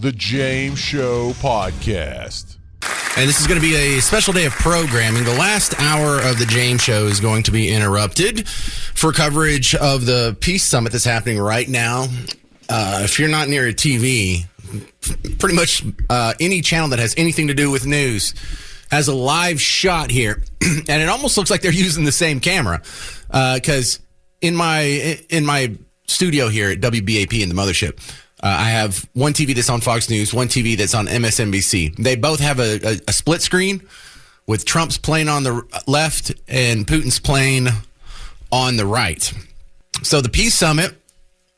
The James Show Podcast. And this is going to be a special day of programming. The last hour of the James Show is going to be interrupted for coverage of the peace summit that's happening right now. If you're not near a TV, pretty much any channel that has anything to do with news has a live shot here. And it almost looks like they're using the same camera. Because in my studio here at WBAP in the mothership, I have one TV that's on Fox News, one TV that's on MSNBC. They both have a split screen with Trump's plane on the left and Putin's plane on the right. So the peace summit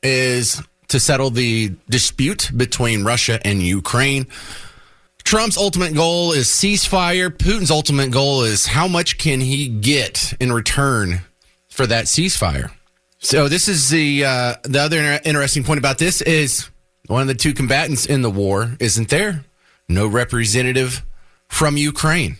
is to settle the dispute between Russia and Ukraine. Trump's ultimate goal is ceasefire. Putin's ultimate goal is how much can he get in return for that ceasefire. So this is the other interesting point about this is one of the two combatants in the war isn't there. No representative from Ukraine.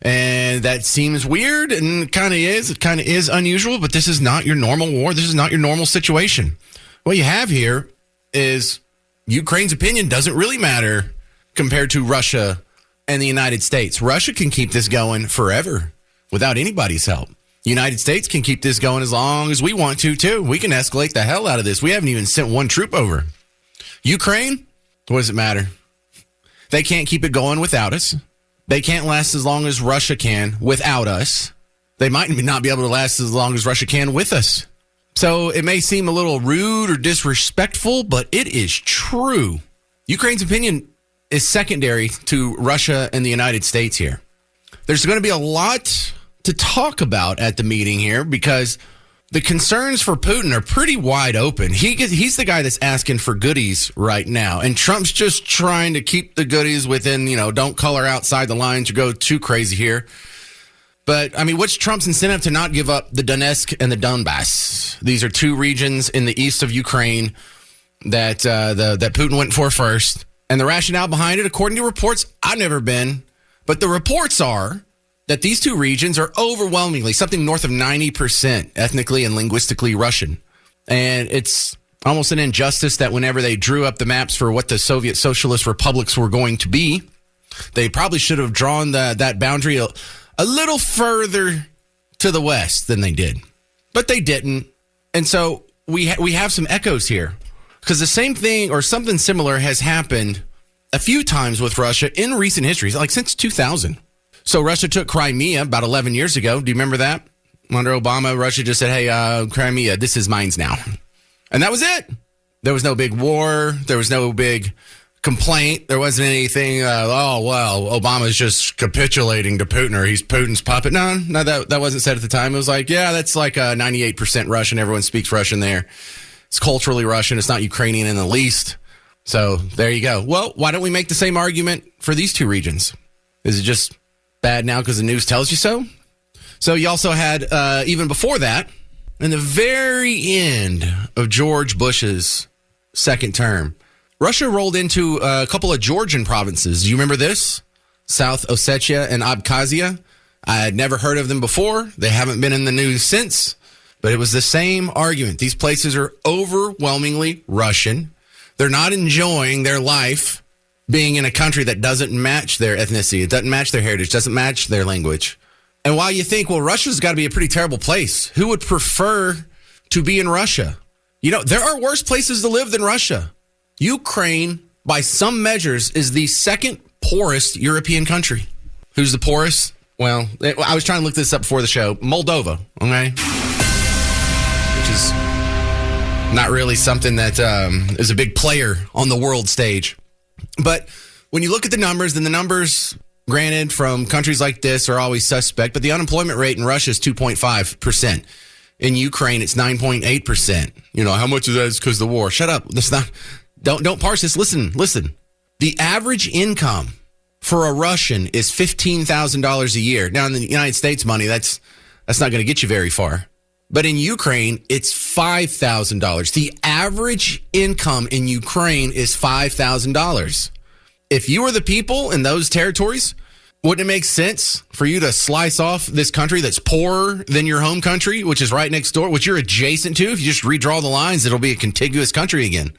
And that seems weird and it kind of is unusual, but this is not your normal war. This is not your normal situation. What you have here is Ukraine's opinion doesn't really matter compared to Russia and the United States. Russia can keep this going forever without anybody's help. The United States can keep this going as long as we want to, too. We can escalate the hell out of this. We haven't even sent one troop over. Ukraine, what does it matter? They can't keep it going without us. They can't last as long as Russia can without us. They might not be able to last as long as Russia can with us. So it may seem a little rude or disrespectful, but it is true. Ukraine's opinion is secondary to Russia and the United States here. There's going to be a lot to talk about at the meeting here because the concerns for Putin are pretty wide open. He's the guy that's asking for goodies right now. And Trump's just trying to keep the goodies within, don't color outside the lines or go too crazy here. But, I mean, what's Trump's incentive to not give up the Donetsk and the Donbass? These are two regions in the east of Ukraine that Putin went for first. And the rationale behind it, according to reports, I've never been, but the reports are that these two regions are overwhelmingly, something north of 90% ethnically and linguistically Russian. And it's almost an injustice that whenever they drew up the maps for what the Soviet socialist republics were going to be, they probably should have drawn that boundary a little further to the west than they did. But they didn't. And so we have some echoes here. Because the same thing or something similar has happened a few times with Russia in recent history, like since 2000. So Russia took Crimea about 11 years ago. Do you remember that? Under Obama, Russia just said, hey, Crimea, this is mine now. And that was it. There was no big war. There was no big complaint. There wasn't anything, Obama's just capitulating to Putin or he's Putin's puppet. No, that wasn't said at the time. It was like, yeah, that's like 98% Russian. Everyone speaks Russian there. It's culturally Russian. It's not Ukrainian in the least. So there you go. Well, why don't we make the same argument for these two regions? Is it just bad now because the news tells you so? So you also had, even before that, in the very end of George Bush's second term, Russia rolled into a couple of Georgian provinces. Do you remember this? South Ossetia and Abkhazia. I had never heard of them before. They haven't been in the news since. But it was the same argument. These places are overwhelmingly Russian. They're not enjoying their life being in a country that doesn't match their ethnicity. It doesn't match their heritage, doesn't match their language. And while you think, well, Russia's got to be a pretty terrible place, who would prefer to be in Russia? There are worse places to live than Russia. Ukraine, by some measures, is the second poorest European country. Who's the poorest? Well, I was trying to look this up before the show. Moldova, okay? Which is not really something that is a big player on the world stage. But when you look at the numbers, then the numbers, granted, from countries like this are always suspect, but the unemployment rate in Russia is 2.5%. In Ukraine, it's 9.8%. How much of that is because of the war? Shut up. That's not. Don't parse this. Listen. The average income for a Russian is $15,000 a year. Now, in the United States money, that's not going to get you very far. But in Ukraine, it's $5,000. The average income in Ukraine is $5,000. If you were the people in those territories, wouldn't it make sense for you to slice off this country that's poorer than your home country, which is right next door, which you're adjacent to? If you just redraw the lines, it'll be a contiguous country again.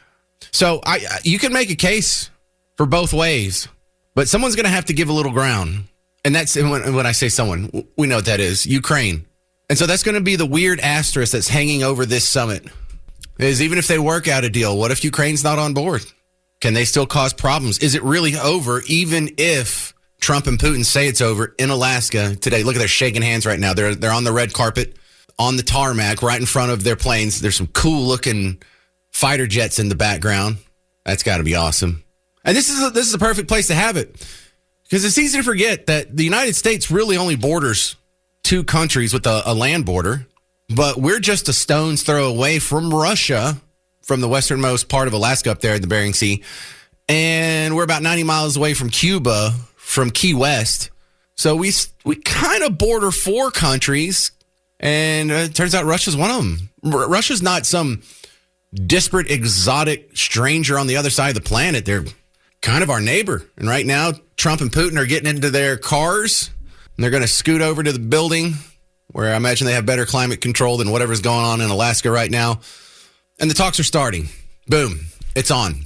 So you can make a case for both ways. But someone's going to have to give a little ground. And that's when I say someone, we know what that is, Ukraine. And so that's going to be the weird asterisk that's hanging over this summit. Is even if they work out a deal, what if Ukraine's not on board? Can they still cause problems? Is it really over, even if Trump and Putin say it's over in Alaska today? Look at they're shaking hands right now. They're on the red carpet, on the tarmac, right in front of their planes. There's some cool-looking fighter jets in the background. That's got to be awesome. And this is a perfect place to have it, because it's easy to forget that the United States really only borders two countries with a land border, but we're just a stone's throw away from Russia, from the westernmost part of Alaska up there in the Bering Sea. And we're about 90 miles away from Cuba, from Key West. So we kind of border four countries, and it turns out Russia's one of them. Russia's not some disparate, exotic stranger on the other side of the planet. They're kind of our neighbor. And right now, Trump and Putin are getting into their cars, and they're going to scoot over to the building where I imagine they have better climate control than whatever's going on in Alaska right now. And the talks are starting. Boom. It's on.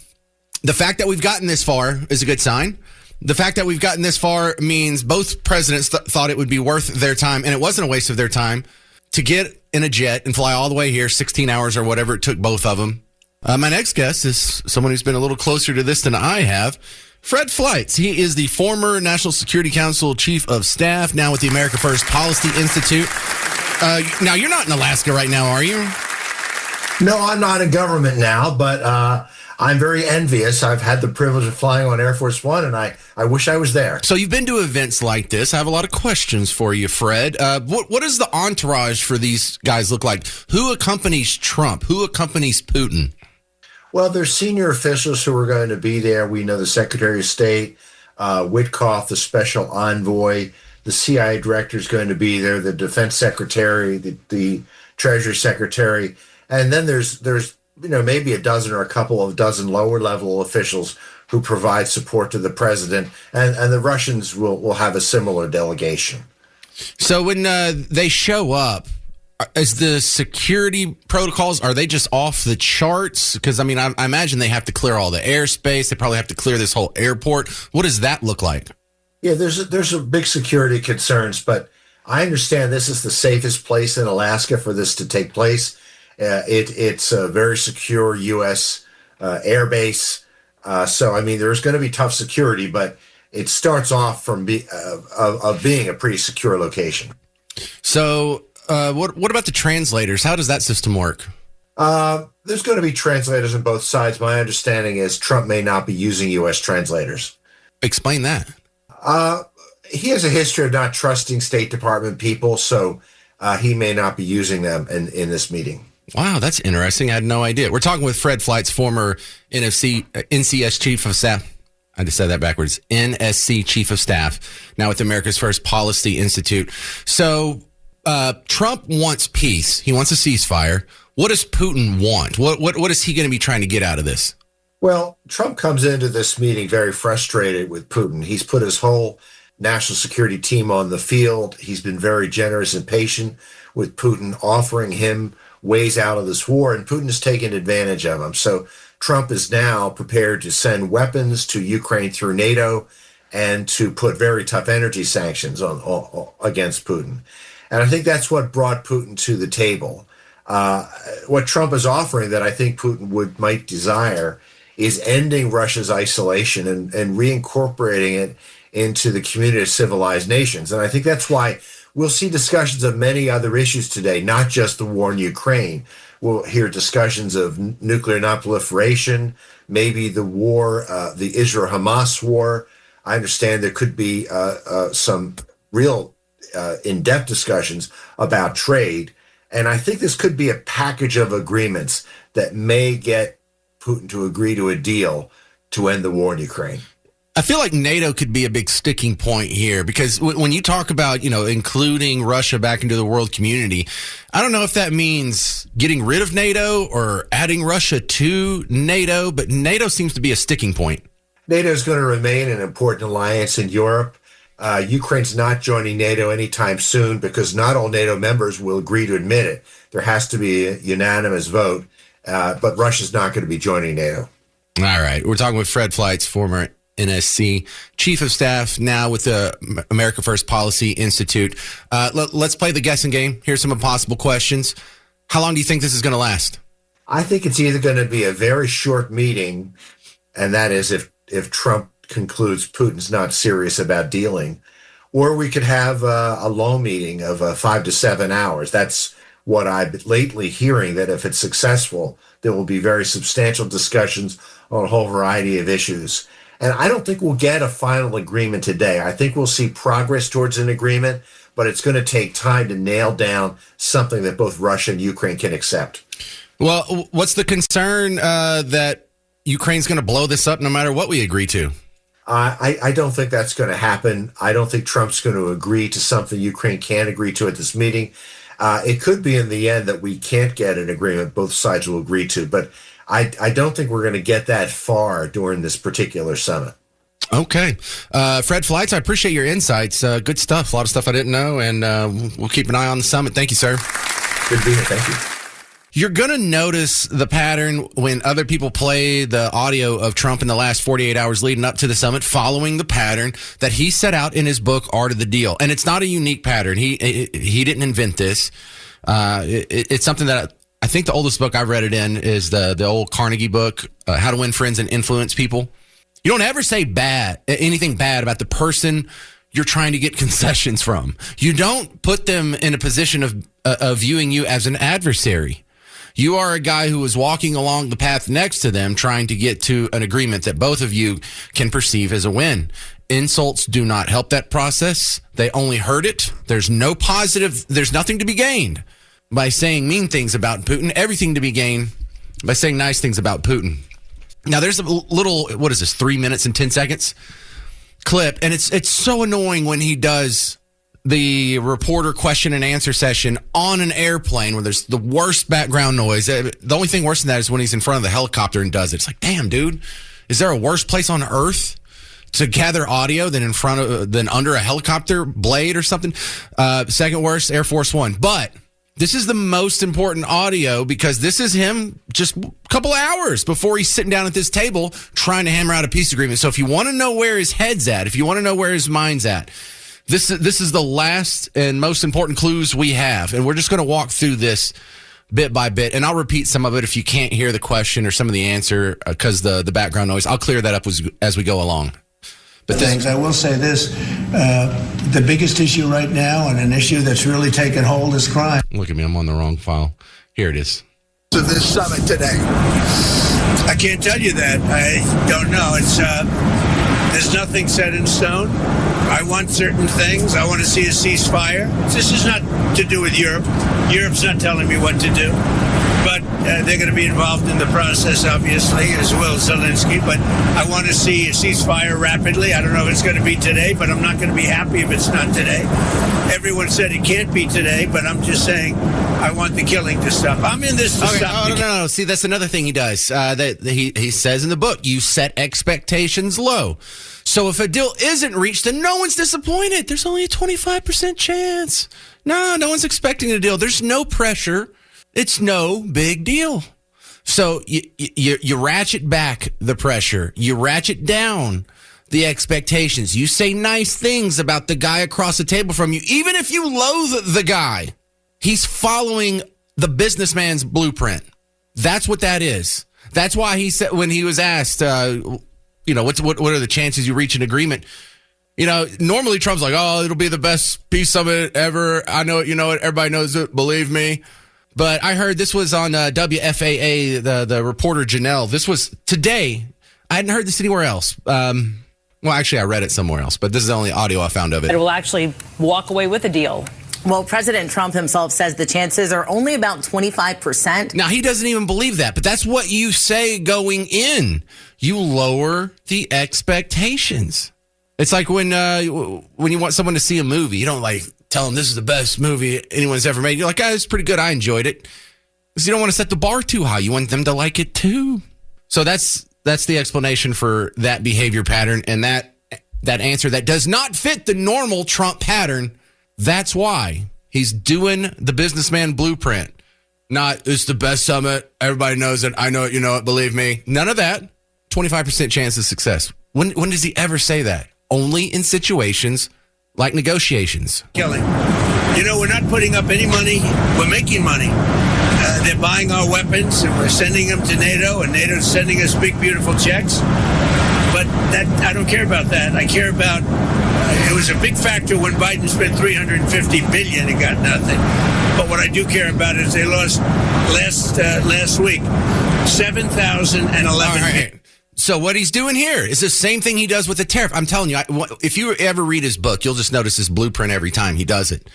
The fact that we've gotten this far is a good sign. The fact that we've gotten this far means both presidents thought it would be worth their time, and it wasn't a waste of their time, to get in a jet and fly all the way here, 16 hours or whatever it took both of them. My next guest is someone who's been a little closer to this than I have. Fred Fleitz. He is the former National Security Council Chief of Staff, now with the America First Policy Institute. Now, you're not in Alaska right now, are you? No, I'm not in government now, but I'm very envious. I've had the privilege of flying on Air Force One, and I wish I was there. So you've been to events like this. I have a lot of questions for you, Fred. What does the entourage for these guys look like? Who accompanies Trump? Who accompanies Putin? Well, there's senior officials who are going to be there. We know the Secretary of State, Witkoff, the special envoy, the CIA director is going to be there, the Defense Secretary, the Treasury Secretary. And then there's maybe a dozen or a couple of dozen lower level officials who provide support to the president, and the Russians will have a similar delegation. So when they show up, is the security protocols, are they just off the charts? Because I imagine they have to clear all the airspace. They probably have to clear this whole airport. What does that look like? Yeah, there's a big security concerns, but I understand this is the safest place in Alaska for this to take place. It's a very secure U.S. Airbase. So, there's going to be tough security, but it starts off from being a pretty secure location. So what about the translators? How does that system work? There's going to be translators on both sides. My understanding is Trump may not be using U.S. translators. Explain that. He has a history of not trusting State Department people, so he may not be using them in this meeting. Wow, that's interesting. I had no idea. We're talking with Fred Fleitz, former NCS Chief of Staff. I just said that backwards. NSC Chief of Staff, now with America's First Policy Institute. So Trump wants peace. He wants a ceasefire. What does Putin want? What is he going to be trying to get out of this? Well, Trump comes into this meeting very frustrated with Putin. He's put his whole national security team on the field. He's been very generous and patient with Putin, offering him ways out of this war, and Putin has taken advantage of him. So Trump is now prepared to send weapons to Ukraine through NATO and to put very tough energy sanctions on against Putin. And I think that's what brought Putin to the table. What Trump is offering that I think Putin might desire is ending Russia's isolation and reincorporating it into the community of civilized nations. And I think that's why we'll see discussions of many other issues today, not just the war in Ukraine. We'll hear discussions of nuclear non-proliferation, maybe the war, the Israel-Hamas war. I understand there could be some real in-depth discussions about trade. And I think this could be a package of agreements that may get Putin to agree to a deal to end the war in Ukraine. I feel like NATO could be a big sticking point here, because when you talk about, including Russia back into the world community, I don't know if that means getting rid of NATO or adding Russia to NATO, but NATO seems to be a sticking point. NATO is going to remain an important alliance in Europe. Ukraine's not joining NATO anytime soon because not all NATO members will agree to admit it. There has to be a unanimous vote, but Russia's not going to be joining NATO. All right. We're talking with Fred Fleitz, former NSC, Chief of Staff, now with the America First Policy Institute. Let's play the guessing game. Here's some impossible questions. How long do you think this is going to last? I think it's either going to be a very short meeting, and that is if Trump concludes Putin's not serious about dealing, or we could have a long meeting of 5 to 7 hours. That's what I've been lately hearing, that if it's successful, there will be very substantial discussions on a whole variety of issues. And I don't think we'll get a final agreement today. I think we'll see progress towards an agreement, but it's going to take time to nail down something that both Russia and Ukraine can accept. Well, what's the concern that Ukraine's going to blow this up no matter what we agree to? I don't think that's going to happen. I don't think Trump's going to agree to something Ukraine can't agree to at this meeting. It could be in the end that we can't get an agreement both sides will agree to, but I don't think we're going to get that far during this particular summit. Okay. Fred Flights, I appreciate your insights. Good stuff. A lot of stuff I didn't know, and we'll keep an eye on the summit. Thank you, sir. Good to be here. Thank you. You're going to notice the pattern when other people play the audio of Trump in the last 48 hours leading up to the summit, following the pattern that he set out in his book, Art of the Deal. And it's not a unique pattern. He didn't invent this. It's something that I think the oldest book I've read it in is the old Carnegie book, How to Win Friends and Influence People. You don't ever say anything bad about the person you're trying to get concessions from. You don't put them in a position of viewing you as an adversary. You are a guy who is walking along the path next to them, trying to get to an agreement that both of you can perceive as a win. Insults do not help that process. They only hurt it. There's no positive. There's nothing to be gained by saying mean things about Putin. Everything to be gained by saying nice things about Putin. Now, there's a little, 3 minutes and 10 seconds clip, and it's so annoying when he does the reporter question and answer session on an airplane where there's the worst background noise. The only thing worse than that is when he's in front of the helicopter and does it. It's like, damn, dude, is there a worse place on earth to gather audio than under a helicopter blade or something? Second worst, Air Force One. But this is the most important audio because this is him just a couple hours before he's sitting down at this table trying to hammer out a peace agreement. So if you want to know where his head's at, if you want to know where his mind's at, this is the last and most important clues we have. And we're just going to walk through this bit by bit. And I'll repeat some of it if you can't hear the question or some of the answer because the background noise. I'll clear that up as we go along. But things. I will say this, the biggest issue right now and an issue that's really taken hold is crime. Look at me, I'm on the wrong file. Here it is. To this summit today? I can't tell you that. I don't know. There's nothing set in stone. I want certain things. I want to see a ceasefire. This is not to do with Europe. Europe's not telling me what to do. But they're going to be involved in the process, obviously, as will Zelensky. But I want to see a ceasefire rapidly. I don't know if it's going to be today, but I'm not going to be happy if it's not today. Everyone said it can't be today, but I'm just saying I want the killing to stop. I'm in this to stop. No. See, that's another thing he does. That he says in the book, you set expectations low. So if a deal isn't reached, then no one's disappointed. There's only a 25% chance. No one's expecting a deal. There's no pressure. It's no big deal. So you ratchet back the pressure. You ratchet down the expectations. You say nice things about the guy across the table from you, even if you loathe the guy. He's following the businessman's blueprint. That's what that is. That's why he said when he was asked, what are the chances you reach an agreement? Normally Trump's like, oh, it'll be the best peace summit ever. I know it, everybody knows it. Believe me. But I heard this was on WFAA, the reporter Janelle. This was today. I hadn't heard this anywhere else. Well, actually, I read it somewhere else, but this is the only audio I found of it. It will actually walk away with a deal. Well, President Trump himself says the chances are only about 25%. Now, he doesn't even believe that, but that's what you say going in. You lower the expectations. It's like when you want someone to see a movie, you don't tell them this is the best movie anyone's ever made. You're like, it's pretty good. I enjoyed it. Because you don't want to set the bar too high. You want them to like it too. So that's the explanation for that behavior pattern and that answer that does not fit the normal Trump pattern. That's why he's doing the businessman blueprint. Not, it's the best summit. Everybody knows it. I know it. You know it. Believe me. None of that. 25% chance of success. When does he ever say that? Only in situations like negotiations. Killing. We're not putting up any money. We're making money. They're buying our weapons, and we're sending them to NATO, and NATO's sending us big, beautiful checks. But I don't care about that. I care about, it was a big factor when Biden spent $350 billion and got nothing. But what I do care about is they lost last week 7,011. All right. So what he's doing here is the same thing he does with the tariff. I'm telling you, if you ever read his book, you'll just notice his blueprint every time he does it.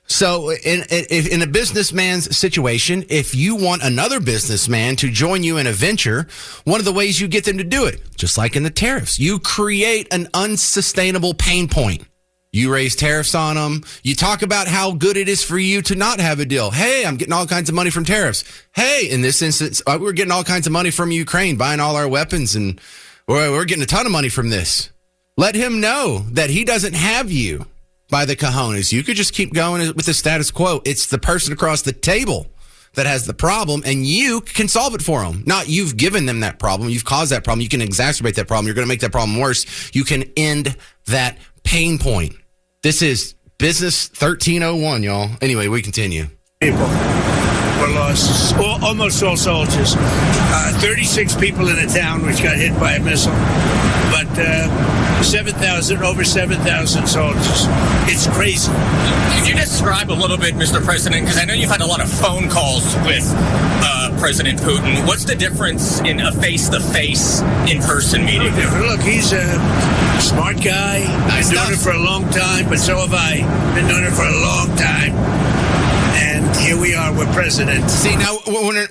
So in a businessman's situation, if you want another businessman to join you in a venture, one of the ways you get them to do it, just like in the tariffs, you create an unsustainable pain point. You raise tariffs on them. You talk about how good it is for you to not have a deal. Hey, I'm getting all kinds of money from tariffs. Hey, in this instance, we're getting all kinds of money from Ukraine, buying all our weapons, and we're getting a ton of money from this. Let him know that he doesn't have you by the cojones. You could just keep going with the status quo. It's the person across the table that has the problem, and you can solve it for them. Not you've given them that problem. You've caused that problem. You can exacerbate that problem. You're going to make that problem worse. You can end that pain point. This is Business 1301, y'all. Anyway, we continue. People were lost. Almost all soldiers. 36 people in a town which got hit by a missile. But over 7,000 soldiers. It's crazy. Could you describe a little bit, Mr. President, because I know you've had a lot of phone calls with President Putin. What's the difference in a face-to-face, in-person meeting? Look, he's a smart guy. Been doing it for a long time, but so have I. Been doing it for a long time. And here we are with President. See, now,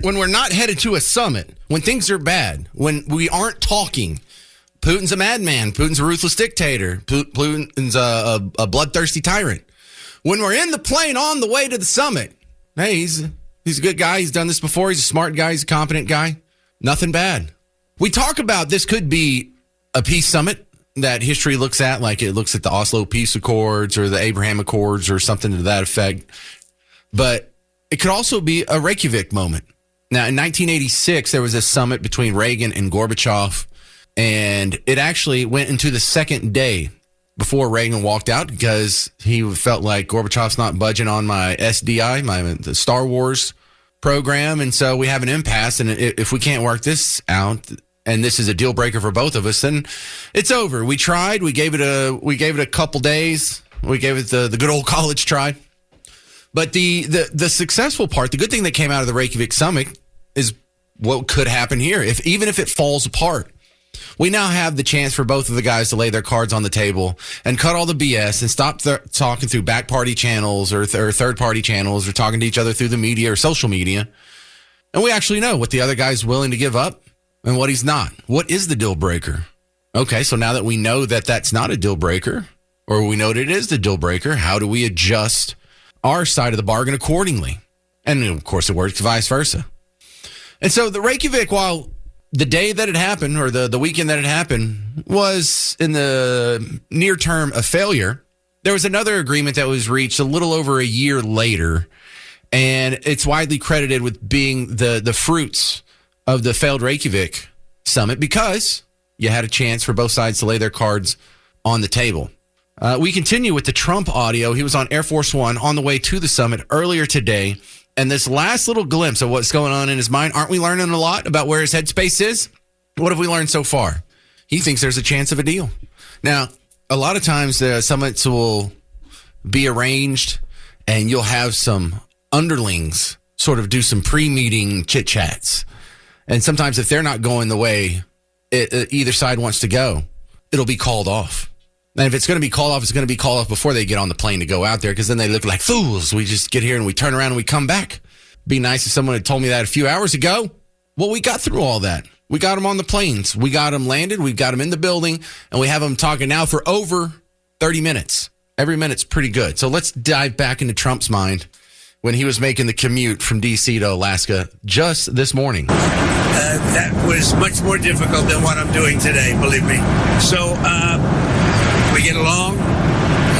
when we're not headed to a summit, when things are bad, when we aren't talking, Putin's a madman. Putin's a ruthless dictator. Putin's a bloodthirsty tyrant. When we're in the plane on the way to the summit, hey, he's a good guy. He's done this before. He's a smart guy. He's a competent guy. Nothing bad. We talk about this could be a peace summit that history looks at, like it looks at the Oslo Peace Accords or the Abraham Accords or something to that effect. But it could also be a Reykjavik moment. Now, in 1986, there was a summit between Reagan and Gorbachev. And it actually went into the second day before Reagan walked out because he felt like Gorbachev's not budging on my SDI, the Star Wars program. And so we have an impasse. And if we can't work this out, and this is a deal breaker for both of us, then it's over. We tried. We gave it a couple days. We gave it the good old college try. But the successful part, the good thing that came out of the Reykjavik summit is what could happen here. Even if it falls apart. We now have the chance for both of the guys to lay their cards on the table and cut all the BS and stop talking through back party channels or third party channels or talking to each other through the media or social media. And we actually know what the other guy's willing to give up and what he's not. What is the deal breaker? Okay, so now that we know that that's not a deal breaker, or we know that it is the deal breaker, how do we adjust our side of the bargain accordingly? And of course, it works vice versa. And so the Reykjavik, while the day that it happened, or the weekend that it happened, was in the near term a failure, there was another agreement that was reached a little over a year later, and it's widely credited with being the fruits of the failed Reykjavik summit because you had a chance for both sides to lay their cards on the table. We continue with the Trump audio. He was on Air Force One on the way to the summit earlier today. And this last little glimpse of what's going on in his mind, aren't we learning a lot about where his headspace is? What have we learned so far? He thinks there's a chance of a deal. Now, a lot of times the summits will be arranged and you'll have some underlings sort of do some pre-meeting chit-chats. And sometimes if they're not going the way either side wants to go, it'll be called off. And if it's going to be called off, it's going to be called off before they get on the plane to go out there, because then they look like fools. We just get here and we turn around and we come back. Be nice if someone had told me that a few hours ago. Well, we got through all that. We got them on the planes. We got them landed. We've got them in the building. And we have them talking now for over 30 minutes. Every minute's pretty good. So let's dive back into Trump's mind when he was making the commute from D.C. to Alaska just this morning. That was much more difficult than what I'm doing today, believe me. So, we get along.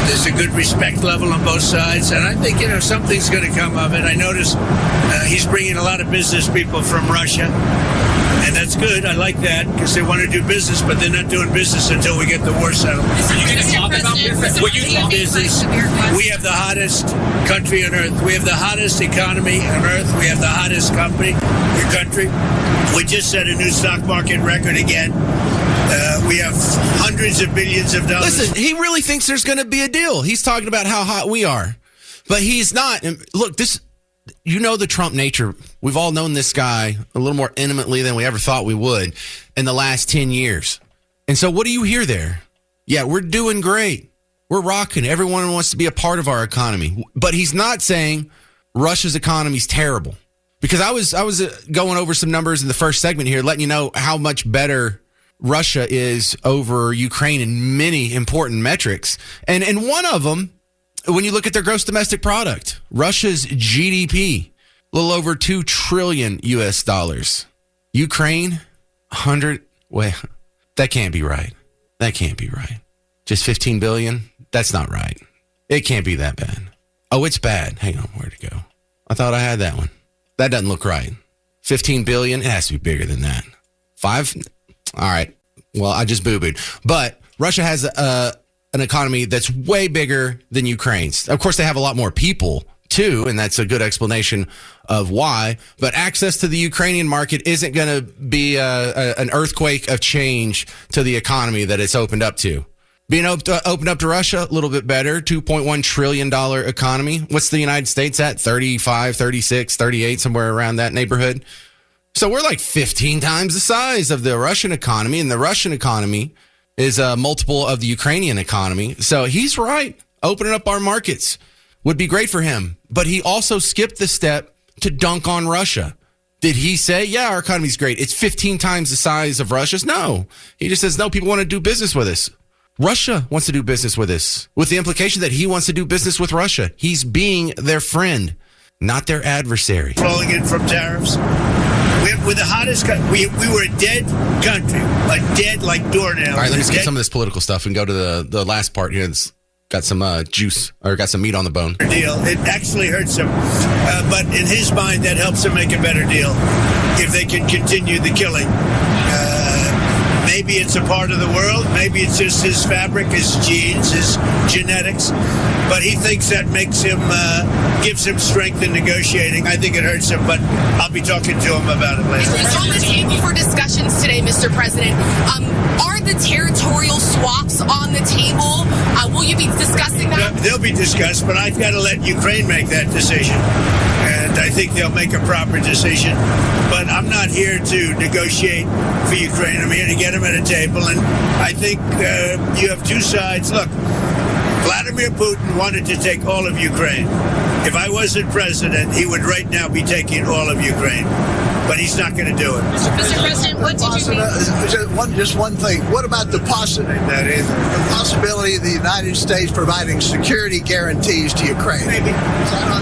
There's a good respect level on both sides. And I think, something's going to come of it. I noticed he's bringing a lot of business people from Russia. And that's good. I like that because they want to do business, but they're not doing business until we get the war settled. You going to talk about business? Would you do business? We have the hottest country on earth. We have the hottest economy on earth. We have the hottest country. We just set a new stock market record again. We have hundreds of billions of dollars. Listen, he really thinks there's going to be a deal. He's talking about how hot we are, but he's not. And look, the Trump nature. We've all known this guy a little more intimately than we ever thought we would in the last 10 years. And so what do you hear there? Yeah, we're doing great. We're rocking. Everyone wants to be a part of our economy. But he's not saying Russia's economy is terrible. Because I was going over some numbers in the first segment here, letting you know how much better Russia is over Ukraine in many important metrics. And one of them, when you look at their gross domestic product, Russia's GDP, a little over $2 trillion US dollars. Ukraine, 100. Well, that can't be right. That can't be right. Just 15 billion? That's not right. It can't be that bad. Oh, it's bad. Hang on, where'd it go? I thought I had that one. That doesn't look right. 15 billion? It has to be bigger than that. 5? All right. Well, I just boo-booed. But Russia has an economy that's way bigger than Ukraine's. Of course, they have a lot more people, too, and that's a good explanation of why. But access to the Ukrainian market isn't going to be an earthquake of change to the economy that it's opened up to. Being opened up to Russia, a little bit better, $2.1 trillion economy. What's the United States at? 35, 36, 38, somewhere around that neighborhood. So we're like 15 times the size of the Russian economy, and the Russian economy is a multiple of the Ukrainian economy. So he's right. Opening up our markets would be great for him. But he also skipped the step to dunk on Russia. Did he say, yeah, our economy's great, it's 15 times the size of Russia's? No. He just says, no, people want to do business with us. Russia wants to do business with us, with the implication that he wants to do business with Russia. He's being their friend, not their adversary. Rolling in from tariffs. We're the hottest country. We were a dead country, dead like doornails. All right, let me skip some of this political stuff and go to the last part here. It's got some juice, or got some meat on the bone. Deal. It actually hurts him, but in his mind, that helps him make a better deal if they can continue the killing. Maybe it's a part of the world. Maybe it's just his fabric, his genes, his genetics. But he thinks that makes him, gives him strength in negotiating. I think it hurts him, but I'll be talking to him about it later. It's on the table for discussions today, Mr. President. Are the territorial swaps on the table? Will you be discussing that? They'll be discussed, but I've got to let Ukraine make that decision. And I think they'll make a proper decision. But I'm not here to negotiate for Ukraine. I'm here to get them at a table. And I think you have two sides. Look, Vladimir Putin wanted to take all of Ukraine. If I wasn't president, he would right now be taking all of Ukraine. But he's not going to do it. Mr. President, what did you mean? Just one thing. What about the possibility of the United States providing security guarantees to Ukraine? Maybe.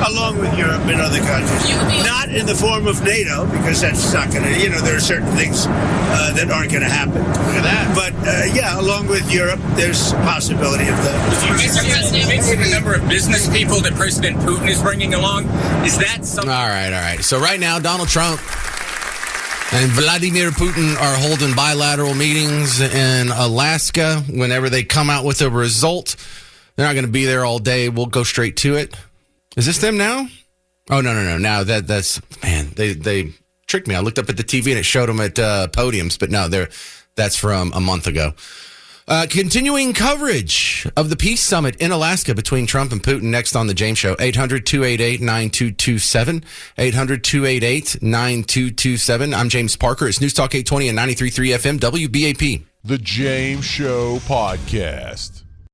Along with Europe and other countries. Not in the form of NATO, because that's not going to, there are certain things that aren't going to happen. Look at that. But, along with Europe, there's a possibility of that. Mr. President, the number of business people that President Putin is bringing along, is that something? All right. So right now, Donald Trump and Vladimir Putin are holding bilateral meetings in Alaska. Whenever they come out with a result, they're not going to be there all day. We'll go straight to it. Is this them now? Oh, no. Now that's, man, they tricked me. I looked up at the TV and it showed them at podiums, but no, that's from a month ago. Continuing coverage of the peace summit in Alaska between Trump and Putin next on The James Show. 800-288-9227. 800-288-9227. I'm James Parker. It's News Talk 820 and 93.3 FM WBAP. The James Show Podcast.